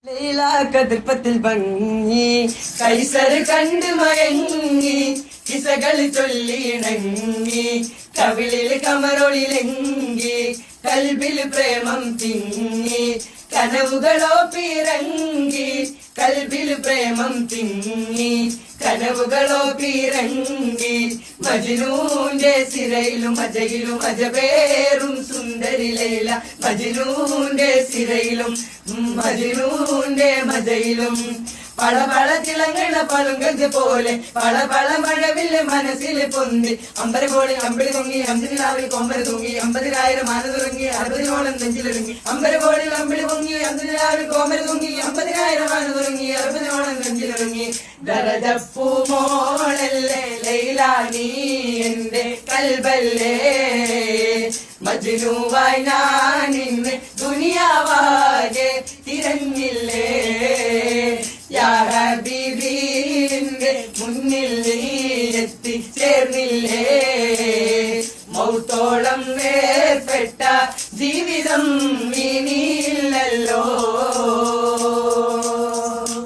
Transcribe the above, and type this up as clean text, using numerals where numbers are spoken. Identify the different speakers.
Speaker 1: ലൈല കതിർപ്പത്തിൽ ഭംഗി കൈസർ കണ്ട് മയങ്ങി കിസകൾ ചൊല്ലിണങ്ങി കവിളിൽ കമറൊളിലെങ്കി കൽബിൽ പ്രേമം തിങ്ങി കനവുകളോ പിറങ്ങി കൽബിൽ പ്രേമം തിങ്ങി കനവുകളോ പിറങ്ങി മജ്നൂന്റെ സിരയിലും അജയിലും അജബേറും സുന്ദരി ലൈല മജ്നൂന്റെ സിരയിലും മജ്നൂന്റെ മജയിലും പളപള തിളങ്ങണ പളുങ്കത് പോലെ പളപള മഴവില് മനസ്സിൽ പൊന്തി അമ്പരകോളി അമ്പിളി പൊങ്ങി അമ്പതിനാവിൽ കൊമ്പര തൂങ്ങി 50,000 മാന തുടങ്ങി 60-നോളം നെഞ്ചിലിറങ്ങി അമ്പരകോളി അമ്പിളി പൊങ്ങി അമ്പതിനാവിൽ കൊമ്പര തൂങ്ങി 50,000 മാന തുടങ്ങി 60-നോളം നെഞ്ചിലിറങ്ങി ദരജപ്പൂമോളല്ലേ ലൈല നീ എന്റെ കൽബല്ലേ മജ്നൂവായി ഞാൻ ഇന്ന് ദുനിയാവാകെ തിരഞ്ഞില്ലേ യാ ഹബീബിന്റെ മുന്നിൽ നീ എത്തിച്ചേർന്നില്ലേ മൗത്തോളം വേർപെട്ട ജീവിതം ഇനിയില്ലല്ലോ